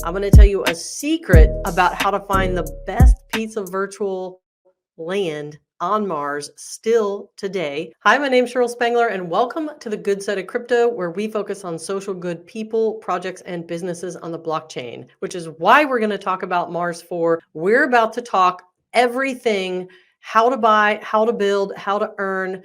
I'm going to tell you a secret about how to find the best piece of virtual land on Mars still today. Hi, my name's Cheryl Spangler, and welcome to the Good Side of Crypto, where we focus on social good people, projects, and businesses on the blockchain, which is why we're going to talk about MARS4. We're about to talk everything: how to buy, how to build, how to earn,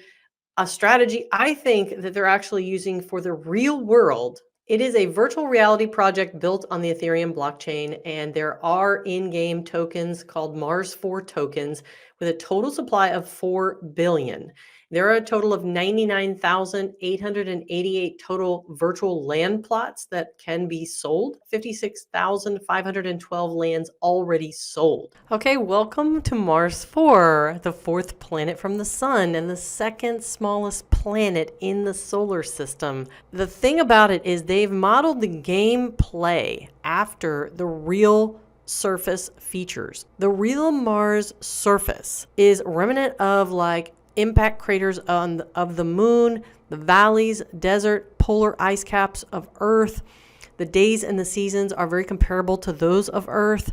a strategy I think that they're actually using for the real world. It is a virtual reality project built on the Ethereum blockchain, and there are in-game tokens called MARS4 tokens with a total supply of 4 billion. There are a total of 99,888 total virtual land plots that can be sold, 56,512 lands already sold. Okay, welcome to Mars4, the fourth planet from the sun and the second smallest planet in the solar system. The thing about it is they've modeled the gameplay after the real surface features. The real Mars surface is remnant of like impact craters of the moon, the valleys, desert, polar ice caps of Earth. The days and the seasons are very comparable to those of Earth.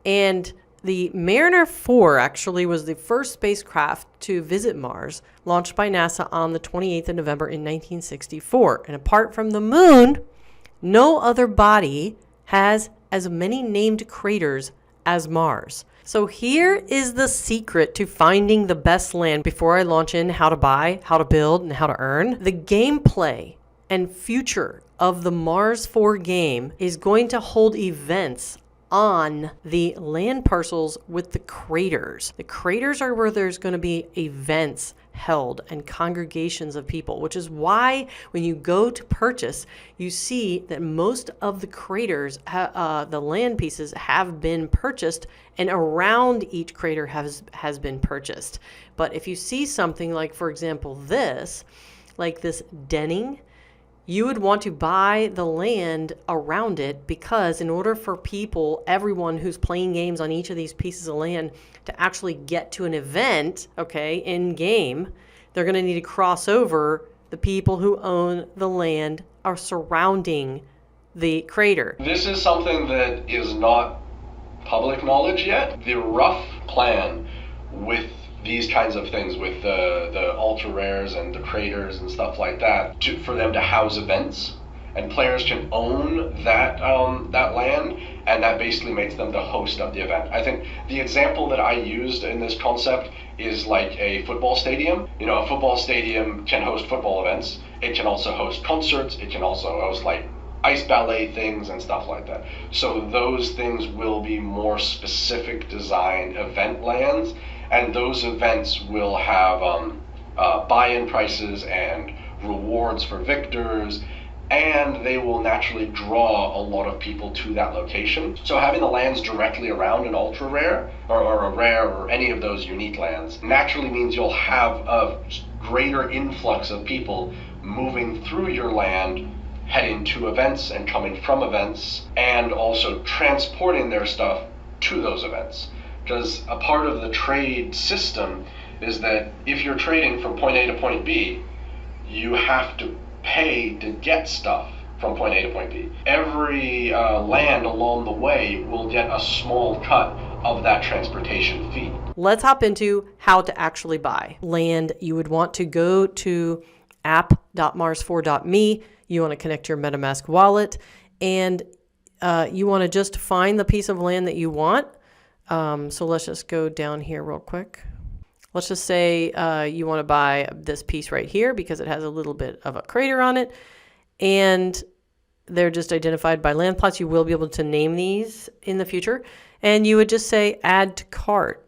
And the Mariner 4 actually was the first spacecraft to visit Mars, launched by NASA on the 28th of November in 1964. And apart from the moon, no other body has as many named craters as Mars. So here is the secret to finding the best land before I launch in how to buy, how to build, and how to earn. The gameplay and future of the MARS4 game is going to hold events on the land parcels with the craters. The craters are where there's going to be events held and congregations of people, which is why when you go to purchase, you see that most of the craters, the land pieces have been purchased, and around each crater has been purchased. But if you see something like, for example, this denning, you would want to buy the land around it, because in order for people, everyone who's playing games on each of these pieces of land to actually get to an event, okay, in game, they're going to need to cross over the people who own the land are surrounding the crater. This is something that is not public knowledge yet. The rough plan with these kinds of things, with the ultra rares and the craters and stuff like that, for them to house events, and players can own that land, and that basically makes them the host of the event. I think the example that I used in this concept is like a football stadium. You know, a football stadium can host football events. It can also host concerts. It can also host like ice ballet things and stuff like that. So those things will be more specific design event lands, and those events will have buy-in prices and rewards for victors, and they will naturally draw a lot of people to that location. So having the lands directly around an ultra rare or a rare or any of those unique lands naturally means you'll have a greater influx of people moving through your land, heading to events and coming from events, and also transporting their stuff to those events. Because a part of the trade system is that if you're trading from point A to point B, you have to pay to get stuff from point A to point B. Every land along the way will get a small cut of that transportation fee. Let's hop into how to actually buy land. You would want to go to app.mars4.me. You want to connect your MetaMask wallet, and you want to just find the piece of land that you want. So let's just go down here real quick. Let's just say you want to buy this piece right here because it has a little bit of a crater on it, and they're just identified by land plots. You will be able to name these in the future, and you would just say add to cart.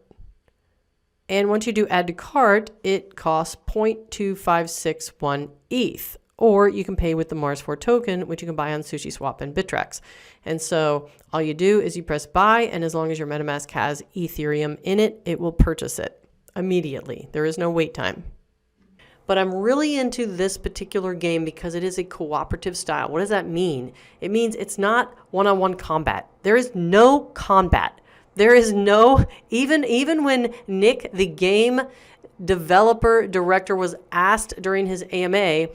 And once you do add to cart, it costs 0.2561 ETH. Or you can pay with the MARS4 token, which you can buy on SushiSwap and Bittrex. And so all you do is you press buy, and as long as your MetaMask has Ethereum in it, it will purchase it immediately. There is no wait time. But I'm really into this particular game because it is a cooperative style. What does that mean? It means it's not one-on-one combat. There is no combat. There is no, even when Nick, the game developer director, was asked during his AMA,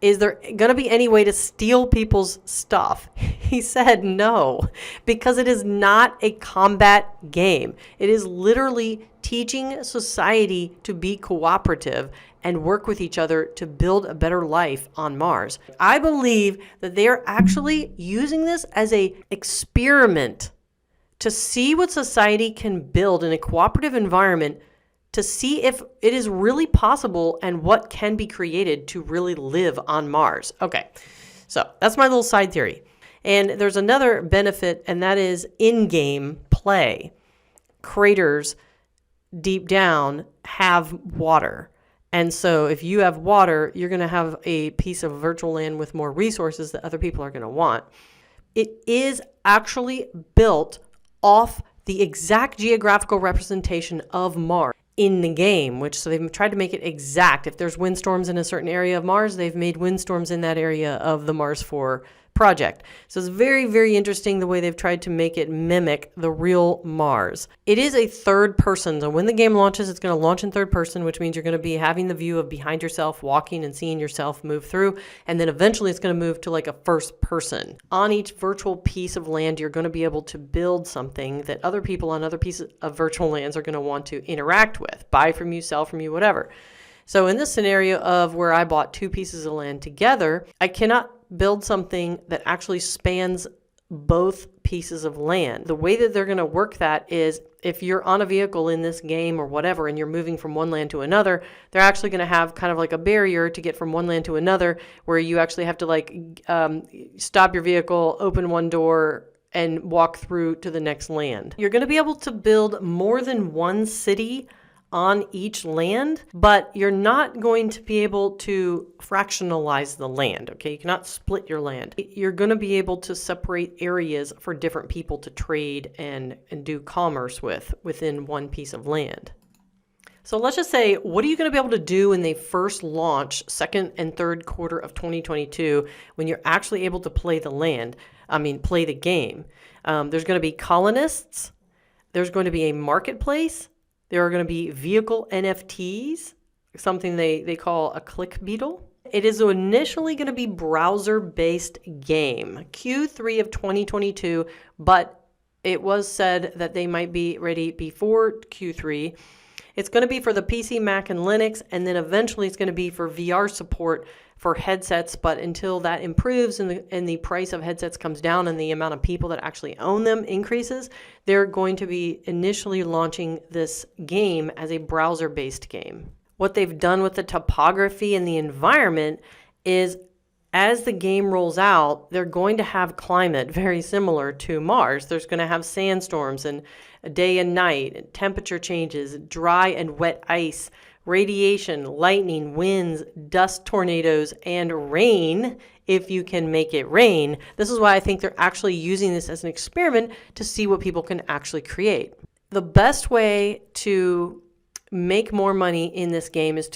is there going to be any way to steal people's stuff? He said no, because it is not a combat game. It is literally teaching society to be cooperative and work with each other to build a better life on Mars. I believe that they are actually using this as an experiment to see what society can build in a cooperative environment, to see if it is really possible and what can be created to really live on Mars. Okay, so that's my little side theory. And there's another benefit, and that is in-game play. Craters deep down have water. And so if you have water, you're going to have a piece of virtual land with more resources that other people are going to want. It is actually built off the exact geographical representation of Mars in the game, which so they've tried to make it exact. If there's windstorms in a certain area of Mars, they've made windstorms in that area of the MARS4 project. So it's very, very interesting the way they've tried to make it mimic the real Mars. It is a third person. So when the game launches, it's going to launch in third person, which means you're going to be having the view of behind yourself, walking and seeing yourself move through. And then eventually it's going to move to like a first person. On each virtual piece of land, you're going to be able to build something that other people on other pieces of virtual lands are going to want to interact with, buy from you, sell from you, whatever. So in this scenario of where I bought two pieces of land together, I cannot build something that actually spans both pieces of land. The way that they're going to work that is if you're on a vehicle in this game or whatever and you're moving from one land to another, they're actually going to have kind of like a barrier to get from one land to another, where you actually have to like stop your vehicle, open one door, and walk through to the next land. You're going to be able to build more than one city on each land, but you're not going to be able to fractionalize the land, okay? You cannot split your land. You're going to be able to separate areas for different people to trade and do commerce within one piece of land. So let's just say, what are you going to be able to do when they first launch second and third quarter of 2022 when you're actually able to play the play the game? There's going to be colonists. There's going to be a marketplace. There are going to be vehicle NFTs, something they call a click beetle. It is initially going to be browser-based game, Q3 of 2022, but it was said that they might be ready before Q3. It's going to be for the PC, Mac, and Linux, and then eventually it's going to be for VR support for headsets. But until that improves and the price of headsets comes down and the amount of people that actually own them increases, they're going to be initially launching this game as a browser-based game. What they've done with the topography and the environment is, as the game rolls out, they're going to have climate very similar to Mars. There's going to have sandstorms and day and night, and temperature changes, dry and wet ice, radiation, lightning, winds, dust tornadoes, and rain, if you can make it rain. This is why I think they're actually using this as an experiment to see what people can actually create. The best way to make more money in this game is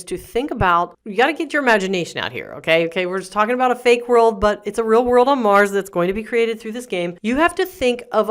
to think about, you got to get your imagination out here, okay? We're just talking about a fake world, but it's a real world on Mars that's going to be created through this game. You have to think of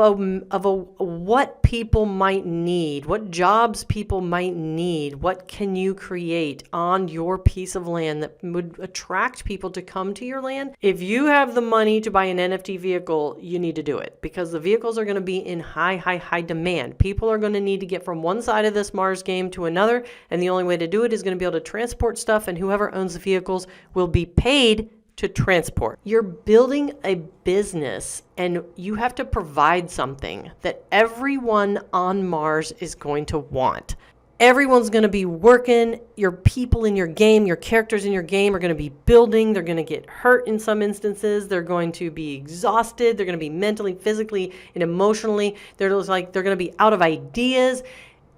what people might need, what jobs people might need, what can you create on your piece of land that would attract people to come to your land. If you have the money to buy an NFT vehicle, you need to do it, because the vehicles are going to be in high demand. People are going to need to get from one side of this Mars game to another, and the only way to do it is going to be able to transport stuff, and whoever owns the vehicles will be paid to transport. You're building a business, and you have to provide something that everyone on Mars is going to want. Everyone's going to be working. Your people in your game, your characters in your game are going to be building. They're going to get hurt in some instances. They're going to be exhausted. They're going to be mentally, physically, and emotionally. They're going to be out of ideas.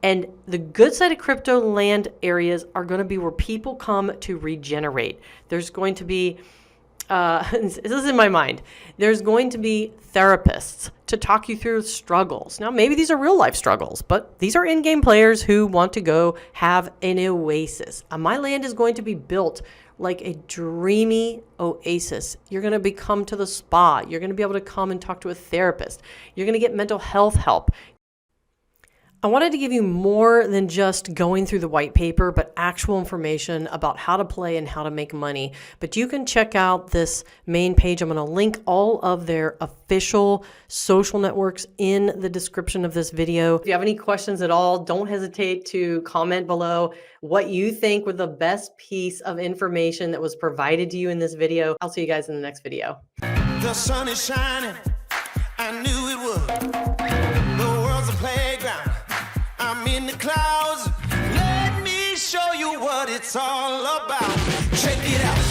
And the good side of crypto land areas are going to be where people come to regenerate. There's going to be, this is in my mind, there's going to be therapists to talk you through struggles. Now, maybe these are real life struggles, but these are in-game players who want to go have an oasis. My land is going to be built like a dreamy oasis. You're going to come to the spa. You're going to be able to come and talk to a therapist. You're going to get mental health help. I wanted to give you more than just going through the white paper, but actual information about how to play and how to make money. But you can check out this main page. I'm going to link all of their official social networks in the description of this video. If you have any questions at all, don't hesitate to comment below what you think were the best piece of information that was provided to you in this video. I'll see you guys in the next video. The sun is shining, I knew it would. The world's a playground, I'm in the clouds. Let me show you what it's all about. Check it out.